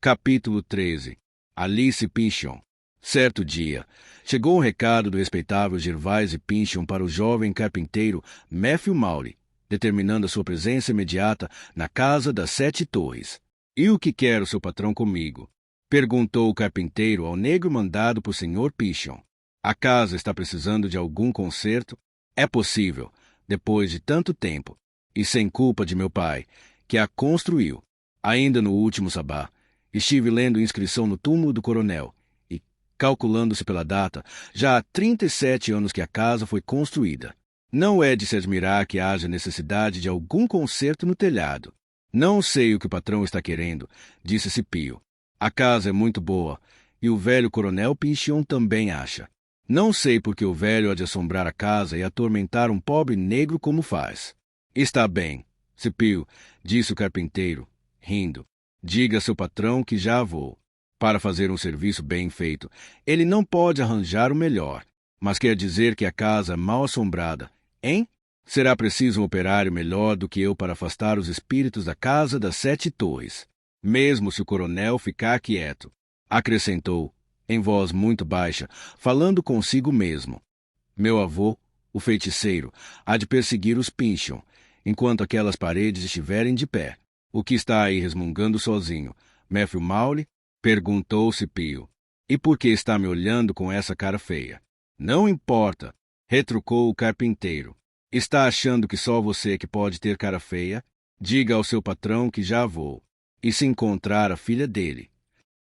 Capítulo 13. Alice Pynchon. Certo dia, chegou um recado do respeitável Gervase Pynchon para o jovem carpinteiro Matthew Mowley, determinando a sua presença imediata na casa das 7 torres. "E o que quer o seu patrão comigo?" perguntou o carpinteiro ao negro mandado por Sr. Pynchon. "A casa está precisando de algum conserto? É possível, depois de tanto tempo, e sem culpa de meu pai, que a construiu. Ainda no último sabá, estive lendo inscrição no túmulo do coronel, e, calculando-se pela data, já há 37 anos que a casa foi construída. Não é de se admirar que haja necessidade de algum conserto no telhado." "Não sei o que o patrão está querendo", disse Cipio. "A casa é muito boa, e o velho coronel Pynchon também acha. Não sei por que o velho há de assombrar a casa e atormentar um pobre negro como faz." "Está bem, Cipio", disse o carpinteiro, rindo. "Diga a seu patrão que já vou. Para fazer um serviço bem feito, ele não pode arranjar o melhor. Mas quer dizer que a casa é mal assombrada, hein? Será preciso um operário melhor do que eu para afastar os espíritos da casa das 7 torres, mesmo se o coronel ficar quieto", acrescentou, em voz muito baixa, falando consigo mesmo. "Meu avô, o feiticeiro, há de perseguir os Pynchon, enquanto aquelas paredes estiverem de pé." "O que está aí resmungando sozinho, Matthew Mowley?" perguntou Cipio. "E por que está me olhando com essa cara feia?" "Não importa", retrucou o carpinteiro. "Está achando que só você é que pode ter cara feia? Diga ao seu patrão que já vou. E se encontrar a filha dele,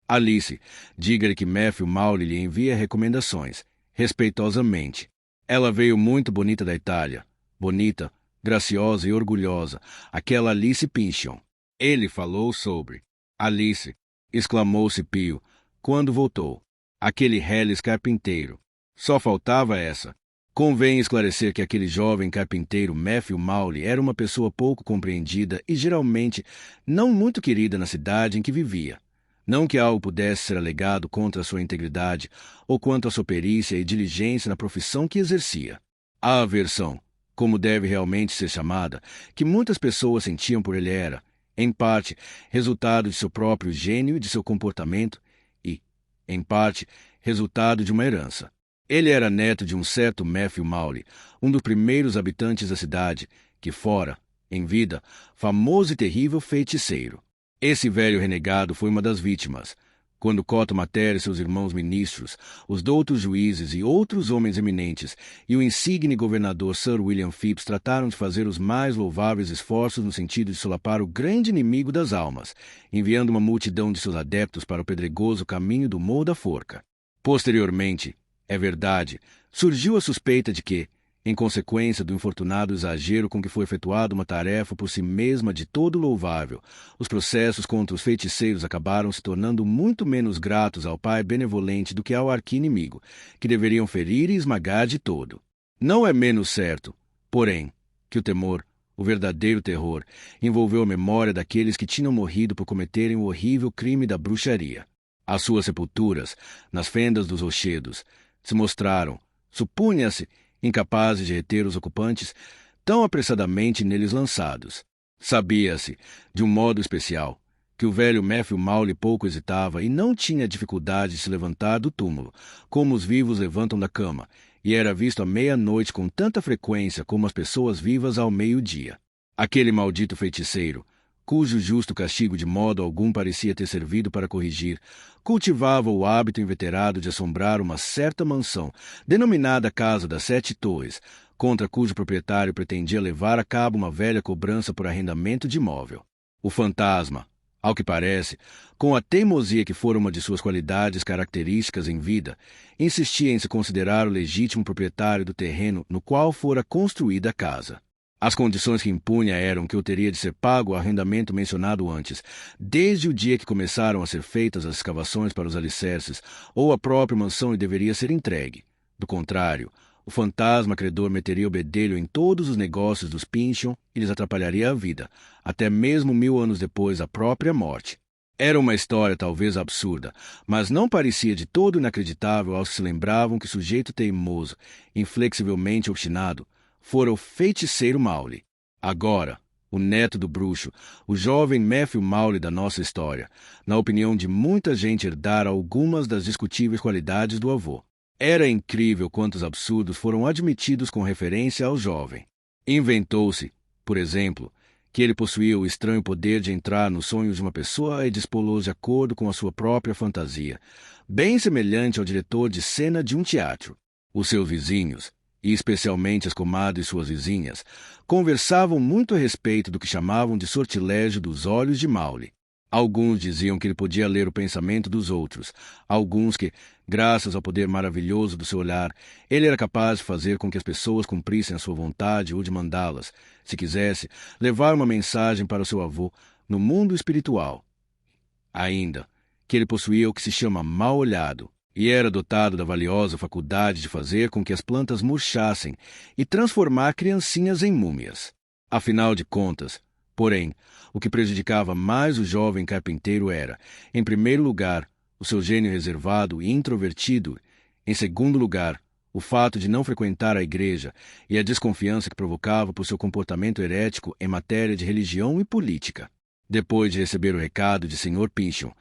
Alice, diga-lhe que Matthew Mowley lhe envia recomendações, respeitosamente. Ela veio muito bonita da Itália. Bonita, graciosa e orgulhosa, aquela Alice Pynchon." "Ele falou sobre Alice", exclamou Cipio, quando voltou. "Aquele reles carpinteiro. Só faltava essa." Convém esclarecer que aquele jovem carpinteiro Matthew Mowley era uma pessoa pouco compreendida e geralmente não muito querida na cidade em que vivia. Não que algo pudesse ser alegado contra a sua integridade ou quanto à sua perícia e diligência na profissão que exercia. A aversão, como deve realmente ser chamada, que muitas pessoas sentiam por ele era, em parte, resultado de seu próprio gênio e de seu comportamento e, em parte, resultado de uma herança. Ele era neto de um certo Matthew Mowley, um dos primeiros habitantes da cidade, que fora, em vida, famoso e terrível feiticeiro. Esse velho renegado foi uma das vítimas, quando Cotto Matera e seus irmãos ministros, os doutos juízes e outros homens eminentes, e o insigne governador Sir William Phips trataram de fazer os mais louváveis esforços no sentido de solapar o grande inimigo das almas, enviando uma multidão de seus adeptos para o pedregoso caminho do Morro da Forca. Posteriormente, é verdade, surgiu a suspeita de que, em consequência do infortunado exagero com que foi efetuada uma tarefa por si mesma de todo louvável, os processos contra os feiticeiros acabaram se tornando muito menos gratos ao pai benevolente do que ao arqui-inimigo, que deveriam ferir e esmagar de todo. Não é menos certo, porém, que o temor, o verdadeiro terror, envolveu a memória daqueles que tinham morrido por cometerem o horrível crime da bruxaria. As suas sepulturas, nas fendas dos rochedos, se mostraram, supunha-se, incapazes de reter os ocupantes tão apressadamente neles lançados. Sabia-se, de um modo especial, que o velho Matthew Mowley pouco hesitava e não tinha dificuldade de se levantar do túmulo, como os vivos levantam da cama, e era visto à meia-noite com tanta frequência como as pessoas vivas ao meio-dia. Aquele maldito feiticeiro, cujo justo castigo de modo algum parecia ter servido para corrigir, cultivava o hábito inveterado de assombrar uma certa mansão, denominada Casa das 7 Torres, contra cujo proprietário pretendia levar a cabo uma velha cobrança por arrendamento de imóvel. O fantasma, ao que parece, com a teimosia que fora uma de suas qualidades características em vida, insistia em se considerar o legítimo proprietário do terreno no qual fora construída a casa. As condições que impunha eram que eu teria de ser pago o arrendamento mencionado antes, desde o dia que começaram a ser feitas as escavações para os alicerces, ou a própria mansão lhe deveria ser entregue. Do contrário, o fantasma credor meteria o bedelho em todos os negócios dos Pynchon e lhes atrapalharia a vida, até mesmo 1000 anos depois a própria morte. Era uma história talvez absurda, mas não parecia de todo inacreditável aos que se lembravam que o sujeito teimoso, inflexivelmente obstinado, fora o feiticeiro Mowley. Agora, o neto do bruxo, o jovem Matthew Maury da nossa história, na opinião de muita gente, herdara algumas das discutíveis qualidades do avô. Era incrível quantos absurdos foram admitidos com referência ao jovem. Inventou-se, por exemplo, que ele possuía o estranho poder de entrar nos sonhos de uma pessoa e dispô-los de acordo com a sua própria fantasia, bem semelhante ao diretor de cena de um teatro. Os seus vizinhos, e especialmente as comadres suas vizinhas, conversavam muito a respeito do que chamavam de sortilégio dos olhos de Maury. Alguns diziam que ele podia ler o pensamento dos outros, alguns que, graças ao poder maravilhoso do seu olhar, ele era capaz de fazer com que as pessoas cumprissem a sua vontade ou de mandá-las, se quisesse, levar uma mensagem para o seu avô no mundo espiritual. Ainda, que ele possuía o que se chama mal-olhado, e era dotado da valiosa faculdade de fazer com que as plantas murchassem e transformar criancinhas em múmias. Afinal de contas, porém, o que prejudicava mais o jovem carpinteiro era, em primeiro lugar, o seu gênio reservado e introvertido, em segundo lugar, o fato de não frequentar a igreja e a desconfiança que provocava por seu comportamento herético em matéria de religião e política. Depois de receber o recado de Sr. Pinchon,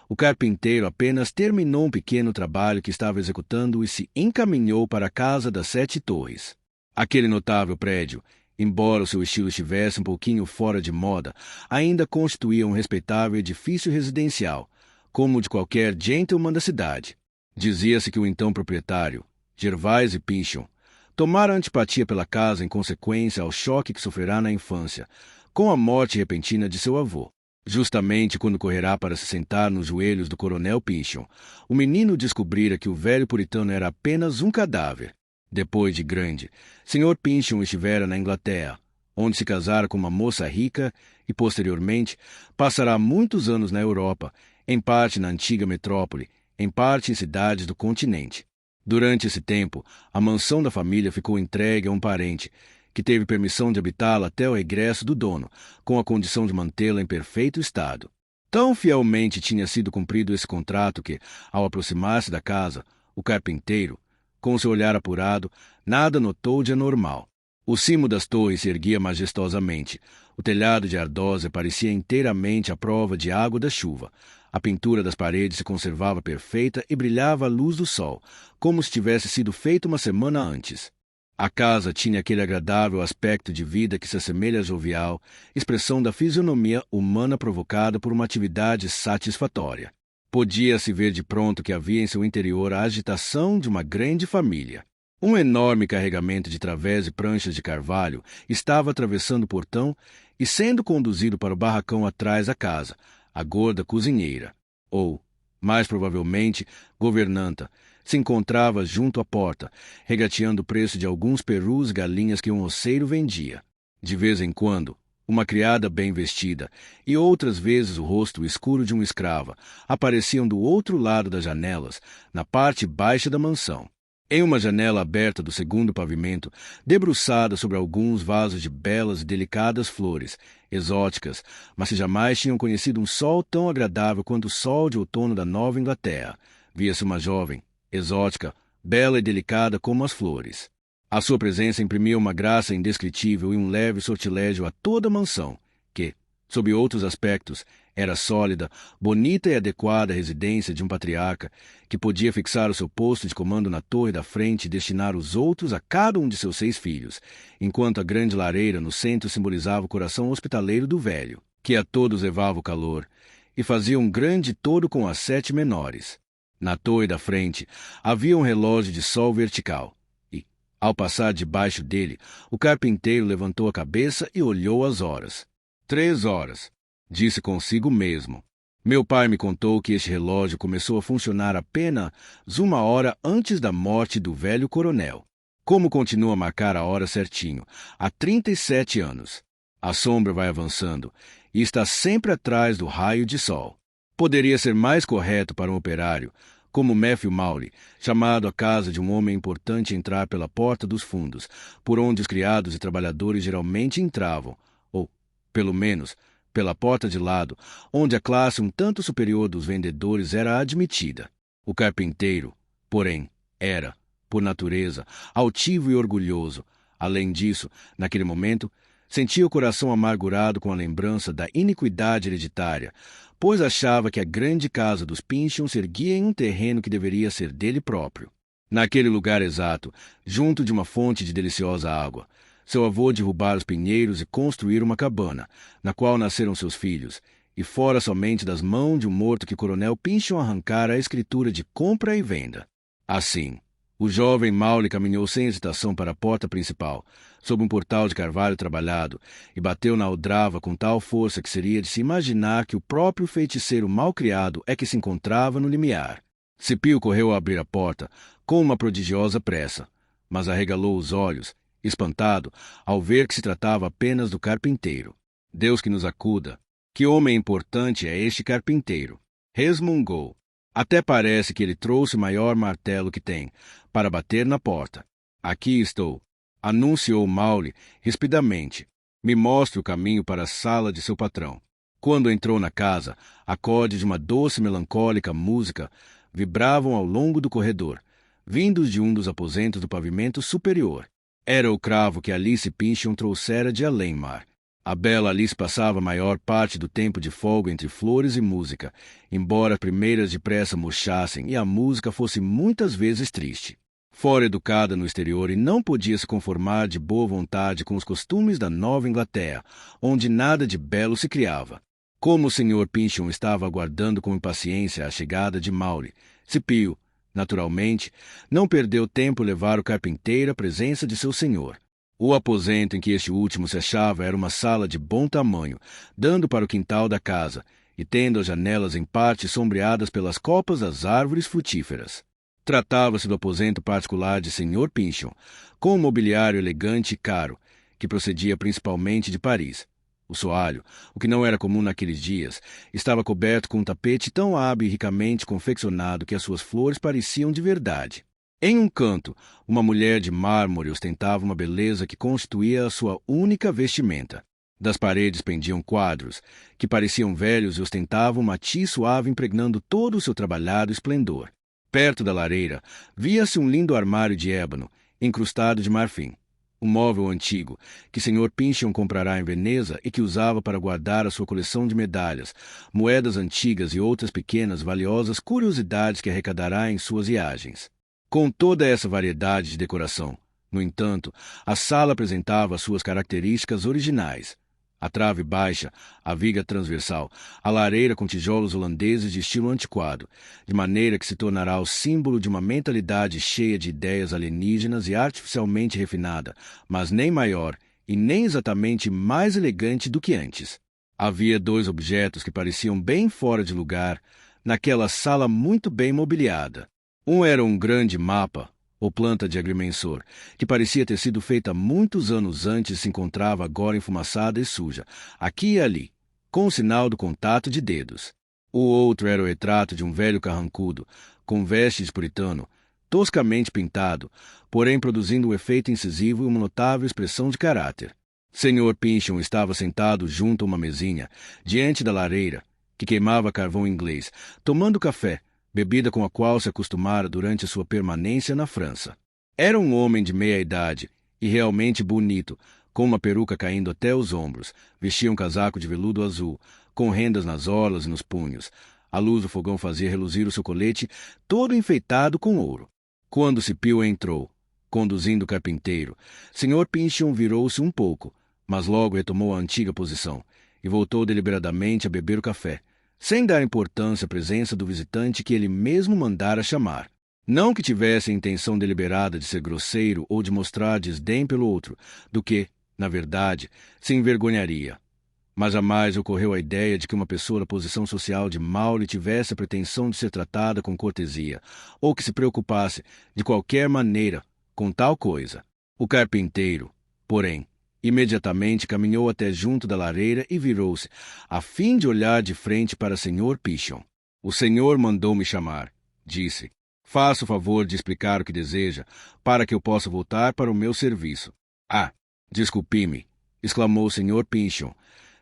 o carpinteiro apenas terminou um pequeno trabalho que estava executando e se encaminhou para a Casa das 7 Torres. Aquele notável prédio, embora o seu estilo estivesse um pouquinho fora de moda, ainda constituía um respeitável edifício residencial, como o de qualquer gentleman da cidade. Dizia-se que o então proprietário, Gervais Pinchon, tomara antipatia pela casa em consequência ao choque que sofrerá na infância, com a morte repentina de seu avô. Justamente quando correrá para se sentar nos joelhos do coronel Pinchon, o menino descobrira que o velho puritano era apenas um cadáver. Depois de grande, Sr. Pinchon estivera na Inglaterra, onde se casara com uma moça rica e, posteriormente, passará muitos anos na Europa, em parte na antiga metrópole, em parte em cidades do continente. Durante esse tempo, a mansão da família ficou entregue a um parente, que teve permissão de habitá-la até o regresso do dono, com a condição de mantê-la em perfeito estado. Tão fielmente tinha sido cumprido esse contrato que, ao aproximar-se da casa, o carpinteiro, com seu olhar apurado, nada notou de anormal. O cimo das torres se erguia majestosamente, o telhado de ardósia parecia inteiramente à prova de água da chuva, a pintura das paredes se conservava perfeita e brilhava à luz do sol, como se tivesse sido feita uma semana antes. A casa tinha aquele agradável aspecto de vida que se assemelha à jovial, expressão da fisionomia humana provocada por uma atividade satisfatória. Podia-se ver de pronto que havia em seu interior a agitação de uma grande família. Um enorme carregamento de través e pranchas de carvalho estava atravessando o portão e sendo conduzido para o barracão atrás da casa, a gorda cozinheira, ou, mais provavelmente, governanta, se encontrava junto à porta, regateando o preço de alguns perus e galinhas que um roceiro vendia. De vez em quando, uma criada bem vestida e outras vezes o rosto escuro de uma escrava apareciam do outro lado das janelas, na parte baixa da mansão. Em uma janela aberta do segundo pavimento, debruçada sobre alguns vasos de belas e delicadas flores, exóticas, mas que jamais tinham conhecido um sol tão agradável quanto o sol de outono da Nova Inglaterra, via-se uma jovem, exótica, bela e delicada como as flores. A sua presença imprimia uma graça indescritível e um leve sortilégio a toda a mansão, que, sob outros aspectos, era sólida, bonita e adequada à residência de um patriarca, que podia fixar o seu posto de comando na torre da frente e destinar os outros a cada um de seus 6 filhos, enquanto a grande lareira no centro simbolizava o coração hospitaleiro do velho, que a todos levava o calor, e fazia um grande todo com as 7 menores. Na torre da frente havia um relógio de sol vertical, e, ao passar debaixo dele, o carpinteiro levantou a cabeça e olhou as horas. 3 horas, disse consigo mesmo. Meu pai me contou que este relógio começou a funcionar apenas 1 hora antes da morte do velho coronel. Como continua a marcar a hora certinho, há 37 anos. A sombra vai avançando e está sempre atrás do raio de sol. Poderia ser mais correto para um operário, como Matthew Maury, chamado à casa de um homem importante, entrar pela porta dos fundos, por onde os criados e trabalhadores geralmente entravam, ou, pelo menos, pela porta de lado, onde a classe um tanto superior dos vendedores era admitida. O carpinteiro, porém, era, por natureza, altivo e orgulhoso. Além disso, naquele momento, Sentia o coração amargurado com a lembrança da iniquidade hereditária, pois achava que a grande casa dos Pynchon se erguia em um terreno que deveria ser dele próprio. Naquele lugar exato, junto de uma fonte de deliciosa água, seu avô derrubara os pinheiros e construir uma cabana, na qual nasceram seus filhos, e fora somente das mãos de um morto que o coronel Pynchon arrancara a escritura de compra e venda. Assim, o jovem Maury caminhou sem hesitação para a porta principal, sob um portal de carvalho trabalhado, e bateu na aldrava com tal força que seria de se imaginar que o próprio feiticeiro malcriado é que se encontrava no limiar. Cipio correu a abrir a porta com uma prodigiosa pressa, mas arregalou os olhos, espantado, ao ver que se tratava apenas do carpinteiro. Deus que nos acuda! Que homem importante é este carpinteiro! Resmungou. Até parece que ele trouxe o maior martelo que tem, para bater na porta. Aqui estou, anunciou Maury rispidamente. Me mostre o caminho para a sala de seu patrão. Quando entrou na casa, acordes de uma doce e melancólica música vibravam ao longo do corredor, vindos de um dos aposentos do pavimento superior. Era o cravo que Alice Pynchon trouxera de além-mar. A bela Alice passava a maior parte do tempo de folga entre flores e música, embora as primeiras depressa murchassem e a música fosse muitas vezes triste. Fora educada no exterior e não podia se conformar de boa vontade com os costumes da Nova Inglaterra, onde nada de belo se criava. Como o Sr. Pynchon estava aguardando com impaciência a chegada de Maury, Cipio, naturalmente, não perdeu tempo em levar o carpinteiro à presença de seu senhor. O aposento em que este último se achava era uma sala de bom tamanho, dando para o quintal da casa, e tendo as janelas em parte sombreadas pelas copas das árvores frutíferas. Tratava-se do aposento particular de Sr. Pynchon, com um mobiliário elegante e caro, que procedia principalmente de Paris. O soalho, o que não era comum naqueles dias, estava coberto com um tapete tão hábil e ricamente confeccionado que as suas flores pareciam de verdade. Em um canto, uma mulher de mármore ostentava uma beleza que constituía a sua única vestimenta. Das paredes pendiam quadros, que pareciam velhos e ostentavam um matiz suave impregnando todo o seu trabalhado esplendor. Perto da lareira, via-se um lindo armário de ébano, incrustado de marfim. Um móvel antigo, que Sr. Pynchon comprará em Veneza e que usava para guardar a sua coleção de medalhas, moedas antigas e outras pequenas valiosas curiosidades que arrecadará em suas viagens. Com toda essa variedade de decoração, no entanto, a sala apresentava suas características originais. A trave baixa, a viga transversal, a lareira com tijolos holandeses de estilo antiquado, de maneira que se tornará o símbolo de uma mentalidade cheia de ideias alienígenas e artificialmente refinada, mas nem maior e nem exatamente mais elegante do que antes. Havia dois objetos que pareciam bem fora de lugar naquela sala muito bem mobiliada. Um era um grande mapa, ou planta de agrimensor, que parecia ter sido feita muitos anos antes e se encontrava agora enfumaçada e suja, aqui e ali, com o sinal do contato de dedos. O outro era o retrato de um velho carrancudo, com vestes de puritano, toscamente pintado, porém produzindo um efeito incisivo e uma notável expressão de caráter. Sr. Pynchon estava sentado junto a uma mesinha, diante da lareira, que queimava carvão inglês, tomando café, bebida com a qual se acostumara durante sua permanência na França. Era um homem de meia idade e realmente bonito, com uma peruca caindo até os ombros, vestia um casaco de veludo azul, com rendas nas orlas e nos punhos. A luz do fogão fazia reluzir o seu colete, todo enfeitado com ouro. Quando Cipio entrou, conduzindo o carpinteiro, Sr. Pynchon virou-se um pouco, mas logo retomou a antiga posição, e voltou deliberadamente a beber o café, sem dar importância à presença do visitante que ele mesmo mandara chamar. Não que tivesse a intenção deliberada de ser grosseiro ou de mostrar desdém pelo outro, do que, na verdade, se envergonharia. Mas jamais ocorreu a ideia de que uma pessoa da posição social de Maury tivesse a pretensão de ser tratada com cortesia, ou que se preocupasse, de qualquer maneira, com tal coisa. O carpinteiro, porém, imediatamente caminhou até junto da lareira e virou-se, a fim de olhar de frente para Sr. Pynchon. O senhor mandou-me chamar, disse. Faça o favor de explicar o que deseja, para que eu possa voltar para o meu serviço. Ah, desculpe-me, exclamou o Sr. Pynchon,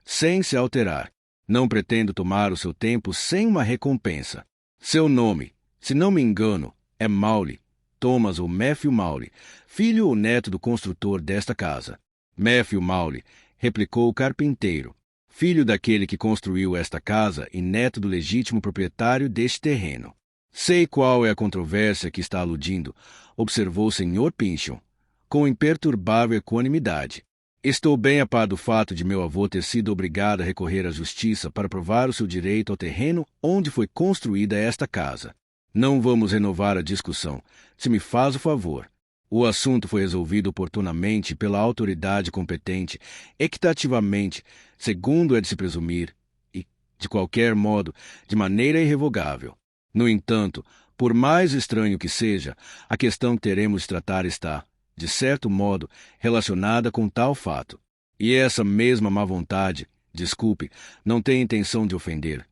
sem se alterar. Não pretendo tomar o seu tempo sem uma recompensa. Seu nome, se não me engano, é Maury, Thomas ou Matthew Maury, filho ou neto do construtor desta casa. Matthew Maury, replicou o carpinteiro, filho daquele que construiu esta casa e neto do legítimo proprietário deste terreno. Sei qual é a controvérsia que está aludindo, observou o Sr. Pynchon, com imperturbável equanimidade. Estou bem a par do fato de meu avô ter sido obrigado a recorrer à justiça para provar o seu direito ao terreno onde foi construída esta casa. Não vamos renovar a discussão, se me faz o favor. O assunto foi resolvido oportunamente pela autoridade competente, equitativamente, segundo é de se presumir, e, de qualquer modo, de maneira irrevogável. No entanto, por mais estranho que seja, a questão que teremos de tratar está, de certo modo, relacionada com tal fato. E essa mesma má vontade, desculpe, não tem intenção de ofender.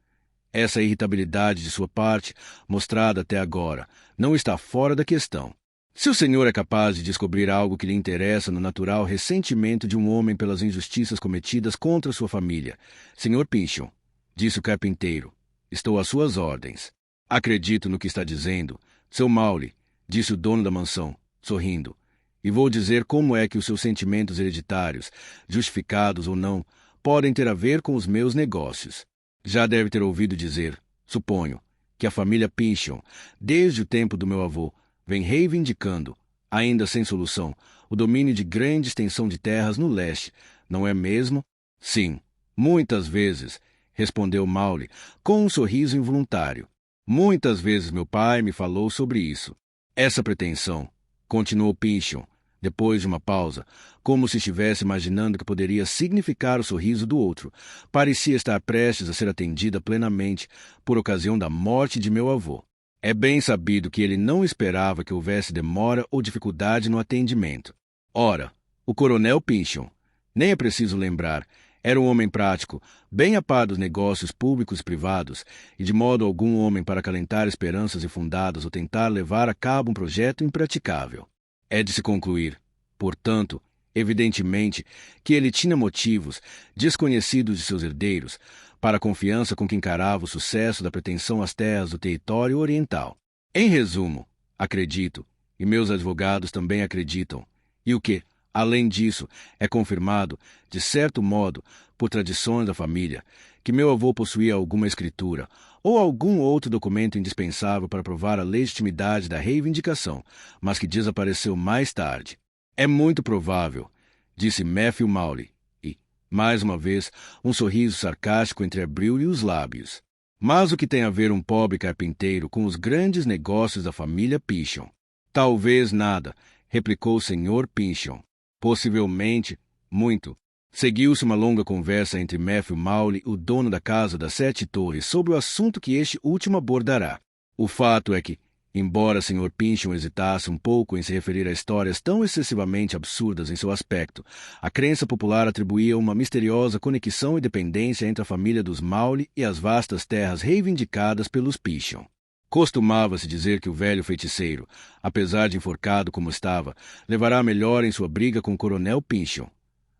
Essa irritabilidade de sua parte, mostrada até agora, não está fora da questão. Se o senhor é capaz de descobrir algo que lhe interessa no natural ressentimento de um homem pelas injustiças cometidas contra sua família, Sr. Pynchon, disse o carpinteiro, estou às suas ordens. Acredito no que está dizendo, Sr. Mowley, disse o dono da mansão, sorrindo, e vou dizer como é que os seus sentimentos hereditários, justificados ou não, podem ter a ver com os meus negócios. Já deve ter ouvido dizer, suponho, que a família Pynchon, desde o tempo do meu avô, vem reivindicando, ainda sem solução, o domínio de grande extensão de terras no leste, não é mesmo? Sim, muitas vezes, respondeu Mowley, com um sorriso involuntário. Muitas vezes meu pai me falou sobre isso. Essa pretensão, continuou Pynchon, depois de uma pausa, como se estivesse imaginando que poderia significar o sorriso do outro, parecia estar prestes a ser atendida plenamente por ocasião da morte de meu avô. É bem sabido que ele não esperava que houvesse demora ou dificuldade no atendimento. Ora, o coronel Pynchon, nem é preciso lembrar, era um homem prático, bem a par dos negócios públicos e privados, e de modo algum homem para acalentar esperanças infundadas ou tentar levar a cabo um projeto impraticável. É de se concluir, portanto, evidentemente, que ele tinha motivos, desconhecidos de seus herdeiros, para a confiança com que encarava o sucesso da pretensão às terras do território oriental. Em resumo, acredito, e meus advogados também acreditam, e o que, além disso, é confirmado, de certo modo, por tradições da família, que meu avô possuía alguma escritura ou algum outro documento indispensável para provar a legitimidade da reivindicação, mas que desapareceu mais tarde. É muito provável, disse Matthew Mowley, e, mais uma vez, um sorriso sarcástico entreabriu-lhe os lábios. Mas o que tem a ver um pobre carpinteiro com os grandes negócios da família Pynchon? Talvez nada, replicou o Sr. Pynchon. Possivelmente, muito. Seguiu-se uma longa conversa entre Matthew Mowley, o dono da Casa das Sete Torres, sobre o assunto que este último abordará. O fato é que, embora o Sr. Pynchon hesitasse um pouco em se referir a histórias tão excessivamente absurdas em seu aspecto, a crença popular atribuía uma misteriosa conexão e dependência entre a família dos Mowley e as vastas terras reivindicadas pelos Pynchon. Costumava-se dizer que o velho feiticeiro, apesar de enforcado como estava, levará melhor em sua briga com o coronel Pynchon,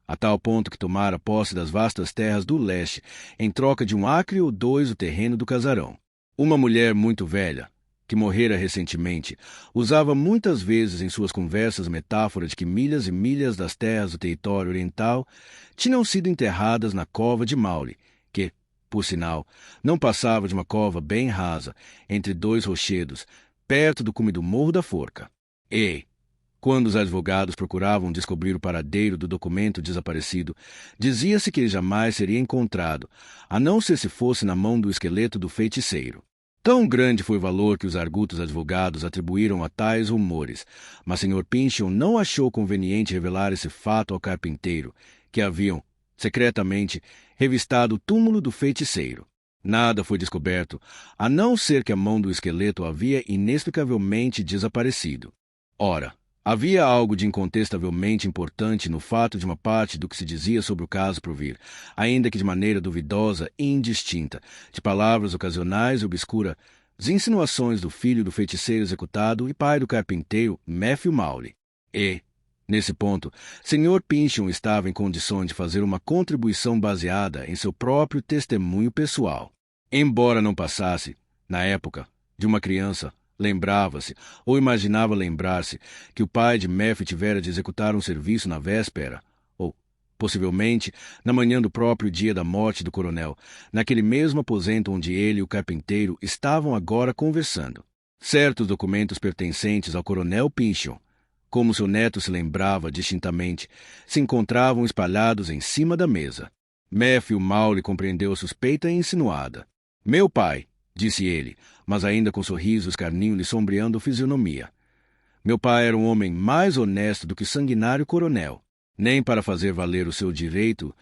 a tal ponto que tomara posse das vastas terras do leste, em troca de 1 acre ou 2 o terreno do casarão. Uma mulher muito velha, que morrera recentemente, usava muitas vezes em suas conversas a metáfora de que milhas e milhas das terras do território oriental tinham sido enterradas na cova de Mowley, que, por sinal, não passava de uma cova bem rasa, entre 2 rochedos, perto do cume do Morro da Forca. E, quando os advogados procuravam descobrir o paradeiro do documento desaparecido, dizia-se que ele jamais seria encontrado, a não ser se fosse na mão do esqueleto do feiticeiro. Tão grande foi o valor que os argutos advogados atribuíram a tais rumores, mas Sr. Pynchon não achou conveniente revelar esse fato ao carpinteiro, que haviam, secretamente, revistado o túmulo do feiticeiro. Nada foi descoberto, a não ser que a mão do esqueleto havia inexplicavelmente desaparecido. Ora, havia algo de incontestavelmente importante no fato de uma parte do que se dizia sobre o caso provir, ainda que de maneira duvidosa e indistinta, de palavras ocasionais e obscuras, insinuações do filho do feiticeiro executado e pai do carpinteiro Matthew Mowley. E, nesse ponto, Sr. Pynchon estava em condições de fazer uma contribuição baseada em seu próprio testemunho pessoal. Embora não passasse, na época, de uma criança, lembrava-se, ou imaginava lembrar-se, que o pai de Matthew tivera de executar um serviço na véspera, ou, possivelmente na manhã do próprio dia da morte do coronel, naquele mesmo aposento onde ele e o carpinteiro estavam agora conversando. Certos documentos pertencentes ao coronel Pynchon, como seu neto se lembrava distintamente, se encontravam espalhados em cima da mesa. Matthew Mowley compreendeu a suspeita insinuada. "Meu pai", disse ele, mas ainda com sorriso escarninho lhe sombreando a fisionomia. "Meu pai era um homem mais honesto do que o sanguinário coronel. Nem para fazer valer o seu direito,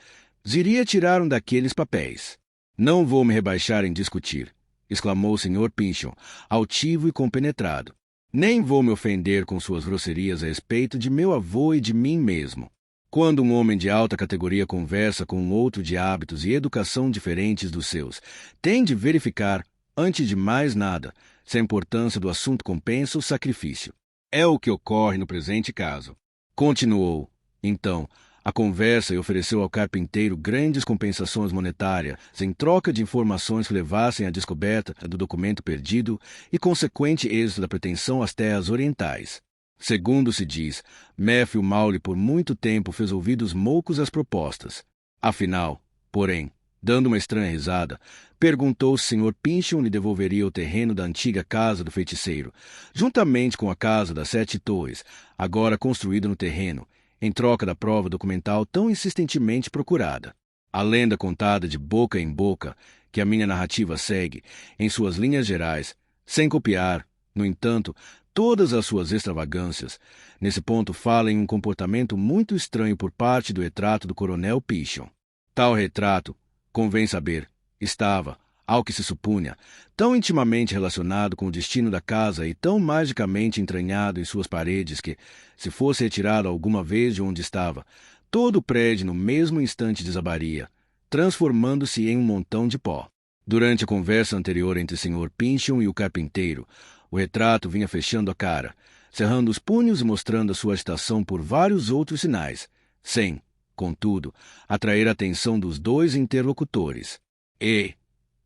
iria tirar um daqueles papéis." "Não vou me rebaixar em discutir", exclamou o Sr. Pynchon, altivo e compenetrado. "Nem vou me ofender com suas grosserias a respeito de meu avô e de mim mesmo. Quando um homem de alta categoria conversa com um outro de hábitos e educação diferentes dos seus, tem de verificar, antes de mais nada, se a importância do assunto compensa o sacrifício. É o que ocorre no presente caso." Continuou, então, a conversa e ofereceu ao carpinteiro grandes compensações monetárias em troca de informações que levassem à descoberta do documento perdido e consequente êxito da pretensão às terras orientais. Segundo se diz, Matthew Mowley por muito tempo fez ouvidos moucos às propostas. Afinal, porém, dando uma estranha risada, perguntou se o Sr. Pynchon lhe devolveria o terreno da antiga casa do feiticeiro, juntamente com a casa das 7 torres, agora construída no terreno, em troca da prova documental tão insistentemente procurada. A lenda contada de boca em boca, que a minha narrativa segue, em suas linhas gerais, sem copiar, no entanto, todas as suas extravagâncias, nesse ponto fala em um comportamento muito estranho por parte do retrato do coronel Pynchon. Tal retrato, convém saber, estava, ao que se supunha, tão intimamente relacionado com o destino da casa e tão magicamente entranhado em suas paredes que, se fosse retirado alguma vez de onde estava, todo o prédio no mesmo instante desabaria, transformando-se em um montão de pó. Durante a conversa anterior entre o Sr. Pynchon e o carpinteiro, o retrato vinha fechando a cara, cerrando os punhos e mostrando a sua agitação por vários outros sinais, sem, contudo, atrair a atenção dos dois interlocutores. E,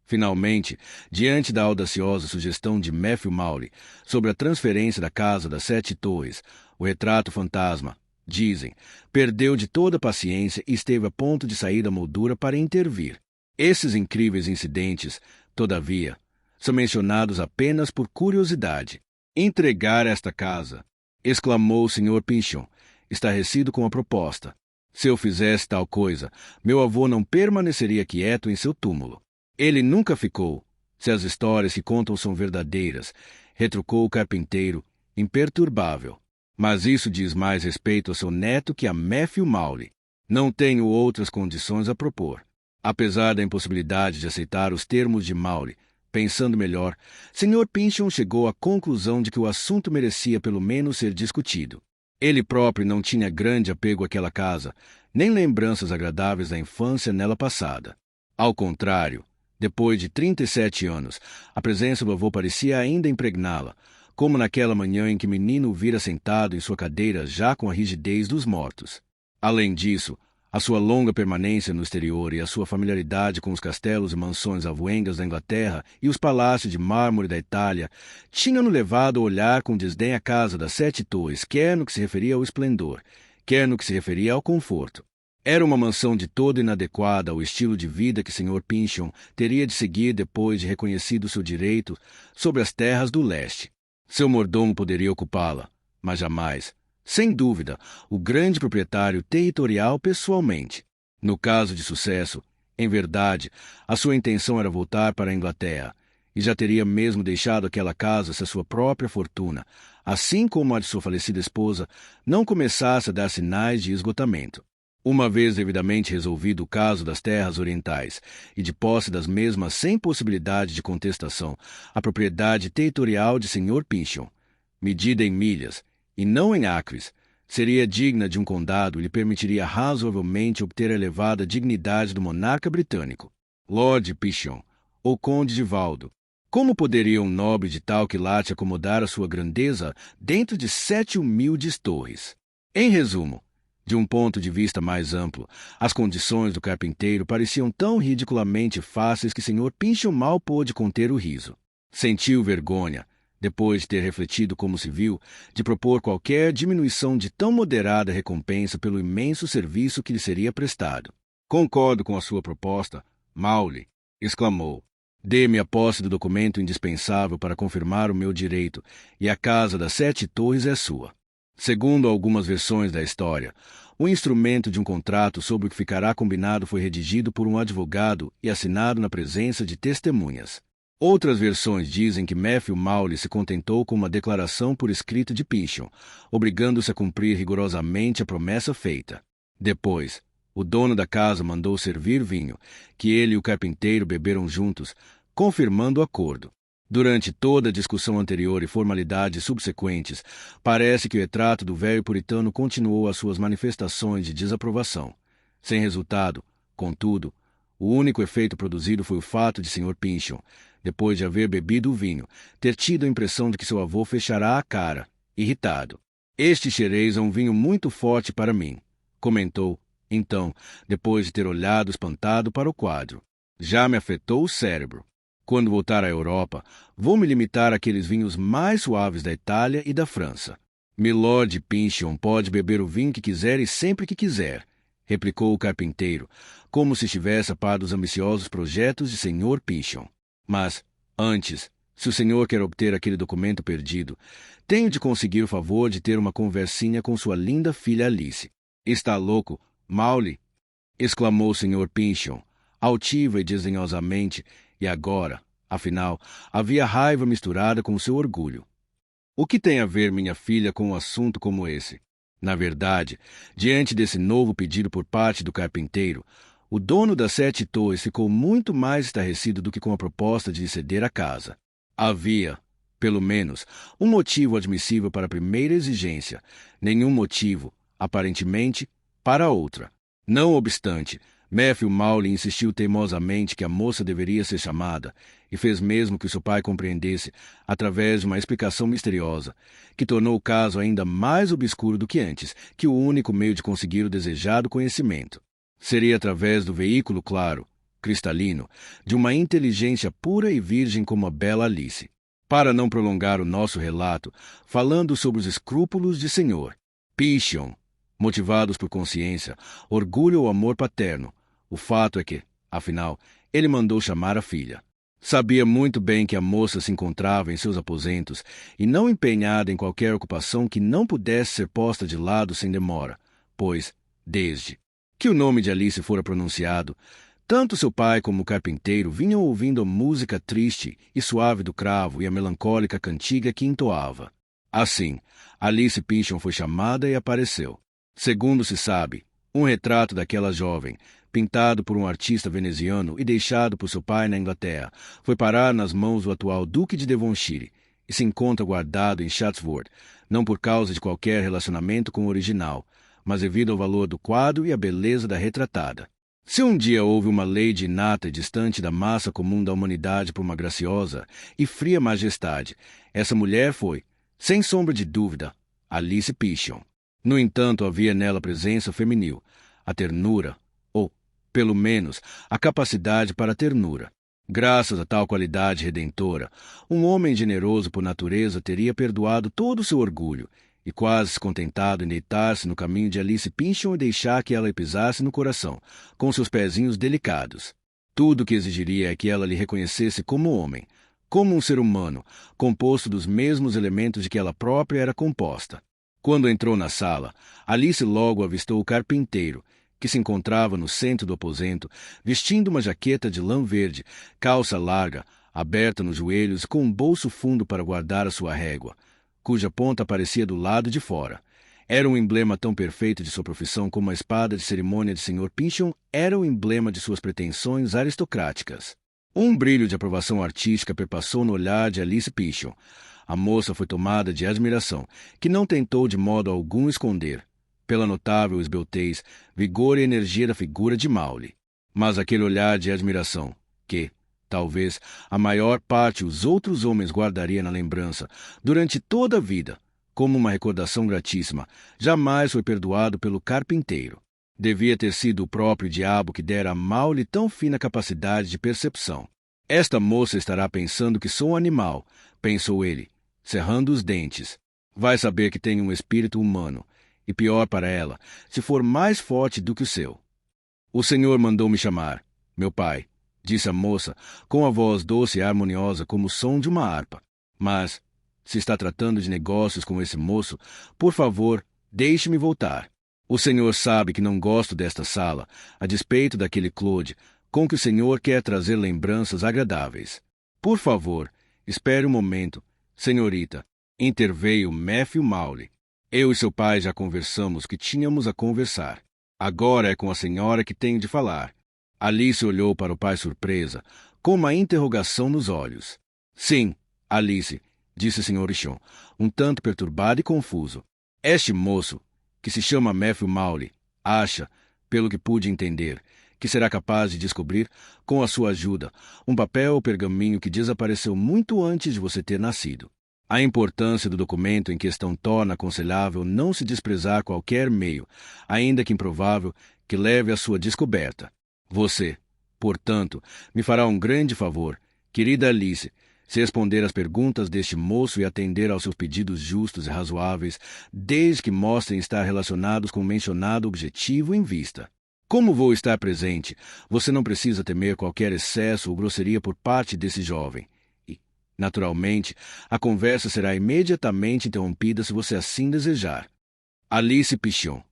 finalmente, diante da audaciosa sugestão de Matthew Mowley sobre a transferência da casa das 7 torres, o retrato fantasma, dizem, perdeu de toda a paciência e esteve a ponto de sair da moldura para intervir. Esses incríveis incidentes, todavia, são mencionados apenas por curiosidade. "Entregar esta casa", exclamou o Sr. Pynchon, estarrecido com a proposta. "Se eu fizesse tal coisa, meu avô não permaneceria quieto em seu túmulo." "Ele nunca ficou, se as histórias que contam são verdadeiras", retrucou o carpinteiro, imperturbável. "Mas isso diz mais respeito ao seu neto que a Matthew Mowley. Não tenho outras condições a propor." Apesar da impossibilidade de aceitar os termos de Mowley, pensando melhor, Sr. Pynchon chegou à conclusão de que o assunto merecia pelo menos ser discutido. Ele próprio não tinha grande apego àquela casa, nem lembranças agradáveis da infância nela passada. Ao contrário, depois de 37 anos, a presença do avô parecia ainda impregná-la, como naquela manhã em que o menino o vira sentado em sua cadeira já com a rigidez dos mortos. Além disso, a sua longa permanência no exterior e a sua familiaridade com os castelos e mansões avoengas da Inglaterra e os palácios de mármore da Itália tinham-no levado a olhar com desdém a casa das 7 torres, quer no que se referia ao esplendor, quer no que se referia ao conforto. Era uma mansão de todo inadequada ao estilo de vida que o Sr. Pynchon teria de seguir depois de reconhecido seu direito sobre as terras do leste. Seu mordomo poderia ocupá-la, mas jamais, sem dúvida, o grande proprietário territorial pessoalmente. No caso de sucesso, em verdade, a sua intenção era voltar para a Inglaterra, e já teria mesmo deixado aquela casa se a sua própria fortuna, assim como a de sua falecida esposa, não começasse a dar sinais de esgotamento. Uma vez devidamente resolvido o caso das terras orientais e de posse das mesmas sem possibilidade de contestação, a propriedade territorial de Sr. Pynchon, medida em milhas, e não em acres, seria digna de um condado e lhe permitiria razoavelmente obter a elevada dignidade do monarca britânico. Lord Pynchon, ou Conde de Valdo, como poderia um nobre de tal quilate acomodar a sua grandeza dentro de 7 humildes torres? Em resumo, de um ponto de vista mais amplo, as condições do carpinteiro pareciam tão ridiculamente fáceis que Sr. Pynchon mal pôde conter o riso. Sentiu vergonha, depois de ter refletido como se viu, de propor qualquer diminuição de tão moderada recompensa pelo imenso serviço que lhe seria prestado. Concordo com a sua proposta, Maury, exclamou. Dê-me a posse do documento indispensável para confirmar o meu direito, e a casa das 7 torres é sua. Segundo algumas versões da história, o instrumento de um contrato sobre o que ficará combinado foi redigido por um advogado e assinado na presença de testemunhas. Outras versões dizem que Matthew Maury se contentou com uma declaração por escrito de Pynchon, obrigando-se a cumprir rigorosamente a promessa feita. Depois, o dono da casa mandou servir vinho, que ele e o carpinteiro beberam juntos, confirmando o acordo. Durante toda a discussão anterior e formalidades subsequentes, parece que o retrato do velho puritano continuou as suas manifestações de desaprovação. Sem resultado, contudo, o único efeito produzido foi o fato de Sr. Pynchon, depois de haver bebido o vinho, ter tido a impressão de que seu avô fechará a cara, irritado. Este xerez é um vinho muito forte para mim, comentou, então, depois de ter olhado espantado para o quadro. Já me afetou o cérebro. Quando voltar à Europa, vou me limitar àqueles vinhos mais suaves da Itália e da França. Milord Pynchon pode beber o vinho que quiser e sempre que quiser, replicou o carpinteiro, como se estivesse a par dos ambiciosos projetos de Sr. Pynchon. Mas, antes, se o senhor quer obter aquele documento perdido, tenho de conseguir o favor de ter uma conversinha com sua linda filha Alice. Está louco, Maury? Exclamou o Sr. Pynchon, altiva e desdenhosamente, e agora, afinal, havia raiva misturada com o seu orgulho. O que tem a ver minha filha com um assunto como esse? Na verdade, diante desse novo pedido por parte do carpinteiro, o dono das 7 torres ficou muito mais estarrecido do que com a proposta de lhe ceder a casa. Havia, pelo menos, um motivo admissível para a primeira exigência, nenhum motivo, aparentemente, para a outra. Não obstante, Matthew Maury insistiu teimosamente que a moça deveria ser chamada, e fez mesmo que seu pai compreendesse, através de uma explicação misteriosa, que tornou o caso ainda mais obscuro do que antes, que o único meio de conseguir o desejado conhecimento seria através do veículo claro, cristalino, de uma inteligência pura e virgem como a bela Alice. Para não prolongar o nosso relato, falando sobre os escrúpulos de Sr. Pynchon, motivados por consciência, orgulho ou amor paterno, o fato é que, afinal, ele mandou chamar a filha. Sabia muito bem que a moça se encontrava em seus aposentos e não empenhada em qualquer ocupação que não pudesse ser posta de lado sem demora, pois, desde que o nome de Alice fora pronunciado, tanto seu pai como o carpinteiro vinham ouvindo a música triste e suave do cravo e a melancólica cantiga que entoava. Assim, Alice Pynchon foi chamada e apareceu. Segundo se sabe, um retrato daquela jovem, pintado por um artista veneziano e deixado por seu pai na Inglaterra, foi parar nas mãos do atual Duque de Devonshire e se encontra guardado em Chatsworth, não por causa de qualquer relacionamento com o original, mas devido ao valor do quadro e à beleza da retratada. Se um dia houve uma lady inata e distante da massa comum da humanidade por uma graciosa e fria majestade, essa mulher foi, sem sombra de dúvida, Alice Pynchon. No entanto, havia nela a presença feminil, a ternura, ou, pelo menos, a capacidade para a ternura. Graças a tal qualidade redentora, um homem generoso por natureza teria perdoado todo o seu orgulho e quase se contentado em deitar-se no caminho de Alice Pynchon e deixar que ela lhe pisasse no coração, com seus pezinhos delicados. Tudo o que exigiria é que ela lhe reconhecesse como homem, como um ser humano, composto dos mesmos elementos de que ela própria era composta. Quando entrou na sala, Alice logo avistou o carpinteiro, que se encontrava no centro do aposento, vestindo uma jaqueta de lã verde, calça larga, aberta nos joelhos e com um bolso fundo para guardar a sua régua, cuja ponta aparecia do lado de fora. Era um emblema tão perfeito de sua profissão como a espada de cerimônia de Sr. Pynchon era o emblema de suas pretensões aristocráticas. Um brilho de aprovação artística perpassou no olhar de Alice Pynchon. A moça foi tomada de admiração, que não tentou de modo algum esconder, pela notável esbeltez, vigor e energia da figura de Maury. Mas aquele olhar de admiração, que, talvez, a maior parte os outros homens guardaria na lembrança, durante toda a vida, como uma recordação gratíssima, jamais foi perdoado pelo carpinteiro. Devia ter sido o próprio diabo que dera a Maury tão fina capacidade de percepção. Esta moça estará pensando que sou um animal, pensou ele, cerrando os dentes. Vai saber que tem um espírito humano, e pior para ela, se for mais forte do que o seu. O senhor mandou me chamar, meu pai, disse a moça, com a voz doce e harmoniosa como o som de uma harpa. Mas, se está tratando de negócios com esse moço, por favor, deixe-me voltar. O senhor sabe que não gosto desta sala, a despeito daquele Claude, com que o senhor quer trazer lembranças agradáveis. Por favor, espere um momento, senhorita, interveio Matthew Mowley. Eu e seu pai já conversamos que tínhamos a conversar. Agora é com a senhora que tenho de falar. Alice olhou para o pai surpresa, com uma interrogação nos olhos. Sim, Alice, disse o Sr. Richon, um tanto perturbado e confuso. Este moço, que se chama Matthew Mowley, acha, pelo que pude entender, que será capaz de descobrir, com a sua ajuda, um papel ou pergaminho que desapareceu muito antes de você ter nascido. A importância do documento em questão torna aconselhável não se desprezar qualquer meio, ainda que improvável, que leve à sua descoberta. Você, portanto, me fará um grande favor, querida Alice, se responder às perguntas deste moço e atender aos seus pedidos justos e razoáveis, desde que mostrem estar relacionados com o mencionado objetivo em vista. Como vou estar presente, você não precisa temer qualquer excesso ou grosseria por parte desse jovem. Naturalmente, a conversa será imediatamente interrompida se você assim desejar. Alice Pichon.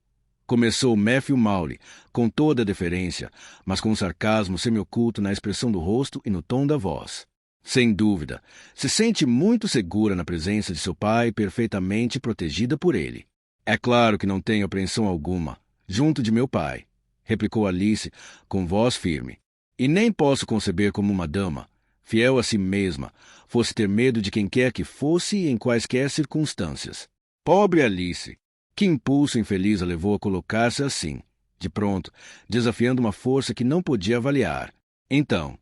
Começou Matthew Mowley, com toda a deferência, mas com um sarcasmo semi-oculto na expressão do rosto e no tom da voz. Sem dúvida, se sente muito segura na presença de seu pai e perfeitamente protegida por ele. É claro que não tenho apreensão alguma, junto de meu pai, replicou Alice, com voz firme. E nem posso conceber como uma dama, fiel a si mesma, fosse ter medo de quem quer que fosse e em quaisquer circunstâncias. Pobre Alice! Que impulso infeliz a levou a colocar-se assim, de pronto, desafiando uma força que não podia avaliar. Então,